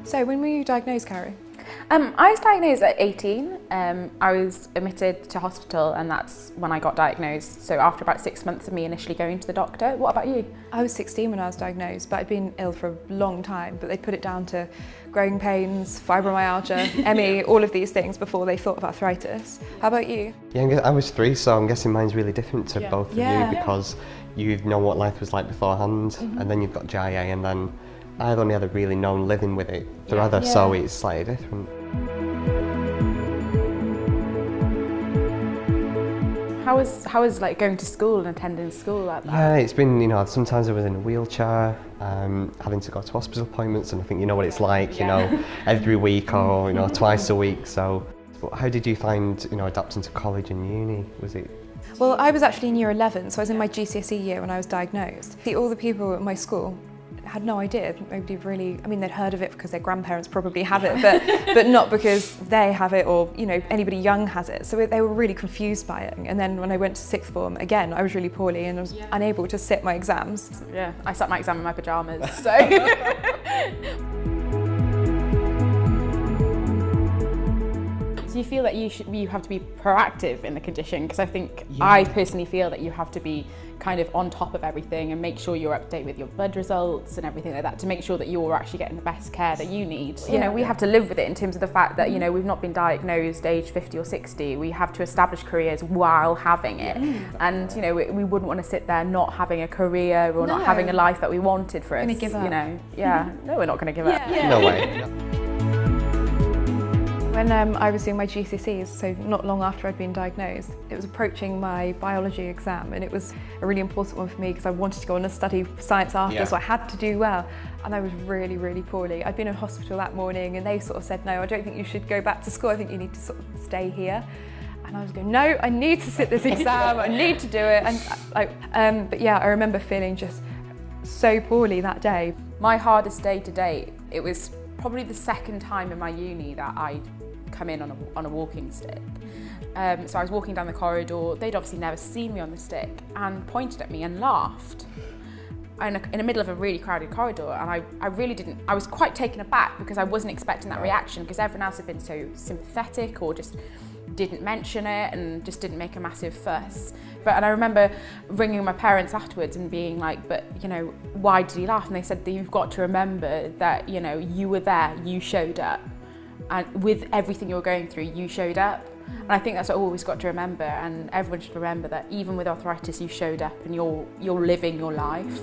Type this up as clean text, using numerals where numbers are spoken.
So when were you diagnosed, Carrie? I was diagnosed at 18. I was admitted to hospital and that's when I got diagnosed. So after about 6 months of me initially going to the doctor. What about you? I was 16 when I was diagnosed, but I'd been ill for a long time, but they put it down to growing pains, fibromyalgia, ME, all of these things before they thought of arthritis. How about you? Yeah, I was 3, so I'm guessing mine's really different to both of you because you know what life was like beforehand, and then you've got GIA, and then I've only ever really known living with it forever, so it's slightly different. How was like going to school and attending school like that? Yeah, it's been, you know, sometimes I was in a wheelchair, having to go to hospital appointments, and I think you know what it's like, you know, every week or, you know, twice a week. So, but how did you find, you know, adapting to college and uni? Was it? Well, I was actually in year 11, so I was in my GCSE year when I was diagnosed. See, all the people at my school had no idea. Nobody really, I mean, they'd heard of it because their grandparents probably have it, but not because they have it or, you know, anybody young has it. So they were really confused by it. And then when I went to sixth form, again, I was really poorly and I was unable to sit my exams. Yeah, I sat my exam in my pyjamas, so. Do you feel that you have to be proactive in the condition? Because I think I personally feel that you have to be kind of on top of everything and make sure you're up to date with your blood results and everything like that to make sure that you're actually getting the best care that you need. You know, we have to live with it in terms of the fact that, you know, we've not been diagnosed age 50 or 60. We have to establish careers while having it. And, you know, we wouldn't want to sit there not having a career or not having a life that we wanted for us. Gonna give up. You know, no, we're not going to give up. No way. No. When I was doing my GCSEs, so not long after I'd been diagnosed, it was approaching my biology exam, and it was a really important one for me because I wanted to go on and study science after, so I had to do well. And I was really, really poorly. I'd been in hospital that morning and they sort of said, no, I don't think you should go back to school, I think you need to sort of stay here. And I was going, no, I need to sit this exam, I need to do it. And but yeah, I remember feeling just so poorly that day. My hardest day to date, it was probably the second time in my uni that I'd come in on a walking stick. So I was walking down the corridor, they'd obviously never seen me on the stick and pointed at me and laughed. In the middle of a really crowded corridor, and I really didn't, I was quite taken aback because I wasn't expecting that reaction because everyone else had been so sympathetic or just didn't mention it and just didn't make a massive fuss. And I remember ringing my parents afterwards and being like, but you know, why did he laugh? And they said that you've got to remember that, you know, you were there, you showed up, and with everything you're going through, you showed up. And I think that's what I've always got to remember, and everyone should remember that even with arthritis, you showed up and you're living your life.